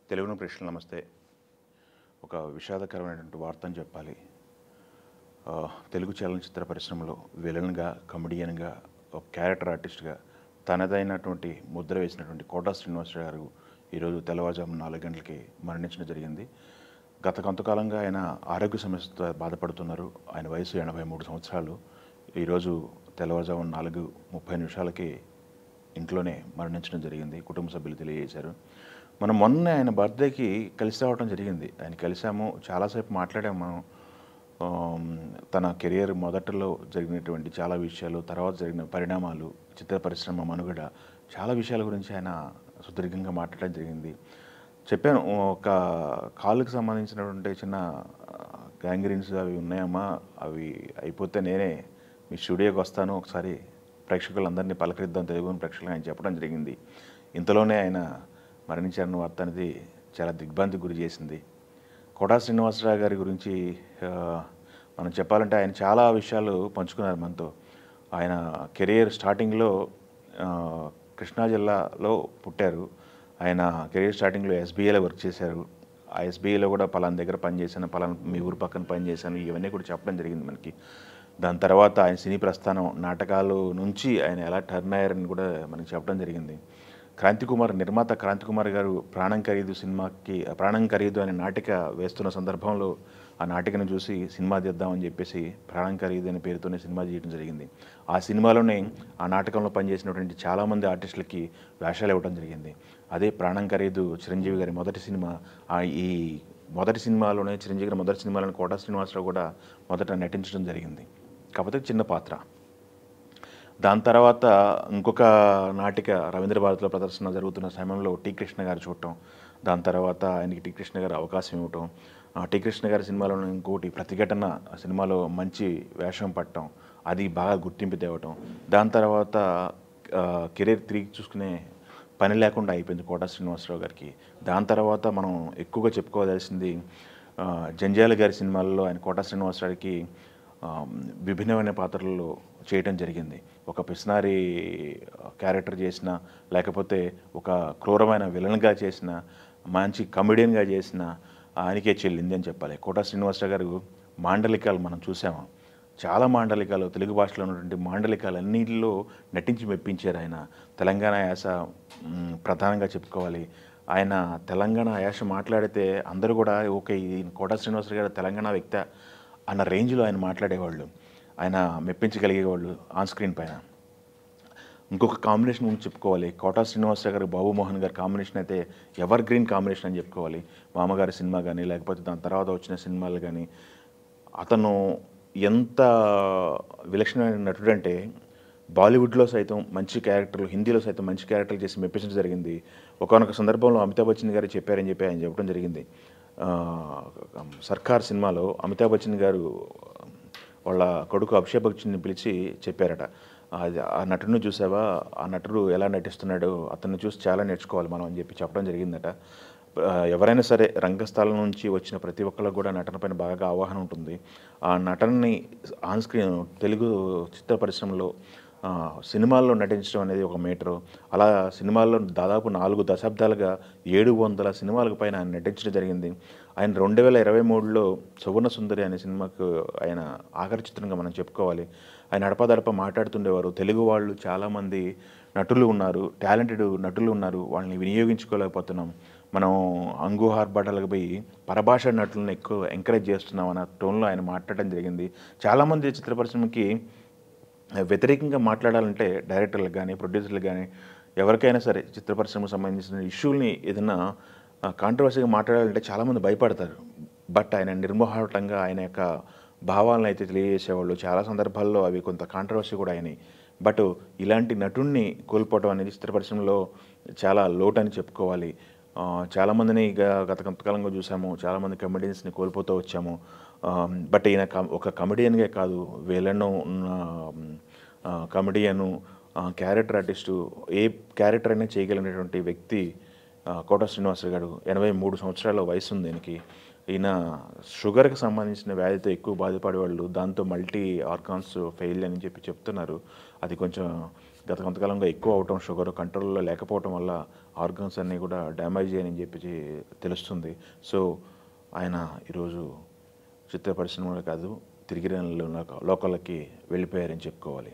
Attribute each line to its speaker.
Speaker 1: తెలుగును ప్రేక్షకులు నమస్తే. ఒక విషాదకరమైనటువంటి వార్త అని చెప్పాలి. తెలుగు చలనచిత్ర పరిశ్రమలో విలన్‌గా, కమెడియన్‌గా, ఒక క్యారెక్టర్ ఆర్టిస్ట్‌గా తనదైనటువంటి ముద్ర వేసినటువంటి కోటా శ్రీనివాసరావు గారు ఈరోజు తెల్లవారుజామున 4 గంటలకి మరణించడం జరిగింది. గత కొంతకాలంగా ఆయన ఆరోగ్య సమస్యతో బాధపడుతున్నారు. ఆయన వయసు 83 సంవత్సరాలు. ఈరోజు తెల్లవారుజామున 4:30 ఇంట్లోనే మరణించడం జరిగింది. కుటుంబ సభ్యులు తెలియజేశారు. మనం మొన్నే ఆయన బర్త్‌డేకి కలిసి రావడం జరిగింది. ఆయన కలిసాము. చాలాసేపు మాట్లాడాము మనం. తన కెరియర్ మొదట్లో జరిగినటువంటి చాలా విషయాలు, తర్వాత జరిగిన పరిణామాలు, చిత్ర పరిశ్రమ మనుగడ, చాలా విషయాల గురించి ఆయన సుదీర్ఘంగా మాట్లాడడం జరిగింది. చెప్పాను, ఒక కాలుకి సంబంధించినటువంటి చిన్న గ్యాంగ్రీన్స్ అవి ఉన్నాయమ్మా, అవి అయిపోతే నేనే మీ స్టూడియోకి వస్తాను, ఒకసారి ప్రేక్షకులందరినీ పలకరిద్దాం తెలుగు ప్రేక్షకులు ఆయన చెప్పడం జరిగింది. ఇంతలోనే ఆయన మరణించారన్న వార్త అనేది చాలా దిగ్భ్రాంతికి గురి చేసింది. కోటా శ్రీనివాసరావు గారి గురించి మనం చెప్పాలంటే ఆయన చాలా విషయాలు పంచుకున్నారు మనతో. ఆయన కెరియర్ స్టార్టింగ్లో కృష్ణా జిల్లాలో పుట్టారు. ఆయన కెరియర్ స్టార్టింగ్లో ఎస్బీఐలో వర్క్ చేశారు. ఆ ఎస్బీఐలో కూడా పలానా దగ్గర పనిచేశాను, పలానా మీ ఊరు పక్కన పనిచేశాను, ఇవన్నీ కూడా చెప్పడం జరిగింది మనకి. దాని తర్వాత ఆయన సినీ ప్రస్థానం, నాటకాలు నుంచి ఆయన ఎలా టర్న్ అయ్యారని కూడా మనకి చెప్పడం జరిగింది. నిర్మాత క్రాంతికుమార్ గారు ప్రాణం ఖరీదు అనే నాటిక వేస్తున్న సందర్భంలో ఆ నాటికను చూసి సినిమా తీద్దామని చెప్పేసి ప్రాణం ఖరీదు అనే పేరుతోనే సినిమా చేయడం జరిగింది. ఆ సినిమాలోనే ఆ నాటకంలో పనిచేసినటువంటి చాలామంది ఆర్టిస్టులకి వేషాలు ఇవ్వడం జరిగింది. అదే ప్రాణం ఖరీదు చిరంజీవి గారి మొదటి సినిమా. ఈ మొదటి సినిమాలోనే చిరంజీవి గారి మొదటి సినిమాలోనే కోటా శ్రీనివాసరావు కూడా మొదట నటించడం జరిగింది. కాకపోతే చిన్న పాత్ర. దాని తర్వాత ఇంకొక నాటిక రవీంద్ర భారతిలో ప్రదర్శన జరుగుతున్న సమయంలో టి కృష్ణ గారు చూడటం, దాని తర్వాత ఆయనకి టి కృష్ణ గారు అవకాశం ఇవ్వటం, టి కృష్ణ గారి సినిమాలో ఇంకోటి ప్రతిఘటన సినిమాలో మంచి వేషం పట్టడం, అది బాగా గుర్తింపు తేవటం. దాని తర్వాత కెరీర్ తిరిగి చూసుకునే పని లేకుండా అయిపోయింది కోటా శ్రీనివాసరావు గారికి. దాని తర్వాత మనం ఎక్కువగా చెప్పుకోవాల్సింది జంజాల గారి సినిమాల్లో ఆయన కోటా శ్రీనివాసరావుకి విభిన్నమైన పాత్రల్లో చేయటం జరిగింది. ఒక పిస్నారి క్యారెక్టర్ చేసిన, లేకపోతే ఒక క్రూరమైన విలన్గా చేసిన, మంచి కమెడియన్గా చేసిన ఆయనకే చెల్లింది అని చెప్పాలి. కోటా శ్రీనివాసరావు గారు మాండలికాలు మనం చూసాము. చాలా మాండలికాలు, తెలుగు భాషలో ఉన్నటువంటి మాండలికాలు అన్నింటిలో నటించి మెప్పించారు ఆయన. తెలంగాణ యాస ప్రధానంగా చెప్పుకోవాలి. ఆయన తెలంగాణ యాస మాట్లాడితే అందరూ కూడా ఓకే, ఈ కోటా శ్రీనివాసరావు గారు తెలంగాణ వ్యక్తి అన్న రేంజ్లో ఆయన మాట్లాడేవాళ్ళు. ఆయన మెప్పించగలిగేవాళ్ళు ఆన్ స్క్రీన్ పైన. ఇంకొక కాంబినేషన్ గురించి చెప్పుకోవాలి. కోటా శ్రీనివాసరావు గారు, బాబు మోహన్ గారి కాంబినేషన్ అయితే ఎవర్ గ్రీన్ కాంబినేషన్ అని చెప్పుకోవాలి. మామగారి సినిమా కానీ, లేకపోతే దాని తర్వాత వచ్చిన సినిమాలు కానీ, అతను ఎంత విలక్షణమైన నటుడు అంటే బాలీవుడ్లో సైతం మంచి క్యారెక్టర్లు, హిందీలో సైతం మంచి క్యారెక్టర్లు చేసి మెప్పించడం జరిగింది. ఒకానొక సందర్భంలో అమితాబ్ బచ్చన్ గారు చెప్పారని చెప్పి ఆయన చెప్పడం జరిగింది. సర్కార్ సినిమాలో అమితాబ్ బచ్చన్ గారు వాళ్ళ కొడుకు అభిషేక్ బచ్చన్ని పిలిచి చెప్పారట, ఆ నటుడిని చూసావా, ఆ నటుడు ఎలా నటిస్తున్నాడో అతన్ని చూసి చాలా నేర్చుకోవాలి మనం అని చెప్పి చెప్పడం జరిగిందట. ఎవరైనా సరే రంగస్థలం నుంచి వచ్చిన ప్రతి ఒక్కళ్ళకు కూడా నటన పైన బాగా అవగాహన ఉంటుంది. ఆ నటనని ఆన్ స్క్రీన్ తెలుగు చిత్ర పరిశ్రమలో సినిమాల్లో నటించడం అనేది ఒక మేటరు. అలా సినిమాల్లో దాదాపు 4 దశాబ్దాలుగా 700 సినిమాలకు పైన ఆయన నటించడం జరిగింది. ఆయన 2023లో సువర్ణ సుందరి అనే సినిమాకు ఆయన ఆఖరి చిత్రంగా మనం చెప్పుకోవాలి. ఆయన అడపాదడప మాట్లాడుతుండేవారు. తెలుగు వాళ్ళు చాలామంది నటులు ఉన్నారు, టాలెంటెడ్ నటులు ఉన్నారు, వాళ్ళని వినియోగించుకోలేకపోతున్నాం. మనం అంగుహార్బాటాలకు పోయి పరభాష నటులను ఎక్కువ ఎంకరేజ్ చేస్తున్నాం అన్న టోన్లో ఆయన మాట్లాడడం జరిగింది. చాలామంది చిత్ర పరిశ్రమకి వ్యతిరేకంగా మాట్లాడాలంటే డైరెక్టర్లకు కానీ, ప్రొడ్యూసర్లకు కానీ, ఎవరికైనా సరే చిత్ర పరిశ్రమకు సంబంధించిన ఇష్యూల్ని ఏదైనా కాంట్రవర్సీగా మాట్లాడాలంటే చాలామంది భయపడతారు. బట్ ఆయన నిర్మోహాటంగా ఆయన యొక్క భావాలను అయితే తెలియజేసేవాళ్ళు. చాలా సందర్భాల్లో అవి కొంత కాంట్రవర్సీ కూడా అయినాయి. బట్ ఇలాంటి నటుడిని కోల్పోవడం అనేది చిత్ర పరిశ్రమలో చాలా లోటు అని చెప్పుకోవాలి. చాలామందిని గత కొంతకాలంగా చూసాము, చాలామంది కమెడియన్స్ని కోల్పోతూ వచ్చాము. బట్ ఈయన ఒక కమెడియన్గా కాదు, వేలెన్నో ఉన్న కమెడియను, క్యారెక్టర్ ఆర్టిస్టు, ఏ క్యారెక్టర్ అయినా చేయగలిగినటువంటి వ్యక్తి కోటా శ్రీనివాసరావు గారు. 83 సంవత్సరాల వయసు ఉంది ఈయనకి. ఈయన షుగర్కి సంబంధించిన వ్యాధితో ఎక్కువ బాధపడేవాళ్ళు. దాంతో మల్టీ ఆర్గాన్స్ ఫెయిల్ అని చెప్పి చెప్తున్నారు. అది కొంచెం గత కొంతకాలంగా ఎక్కువ అవటం, షుగర్ కంట్రోల్లో లేకపోవటం వల్ల ఆర్గన్స్ అన్నీ కూడా డ్యామేజ్ అయ్యాయని చెప్పి తెలుస్తుంది. సో ఆయన ఈరోజు చిత్ర పరిశ్రమలో కాదు, తిరిగి లోకాలకి వెళ్ళిపోయారని చెప్పుకోవాలి.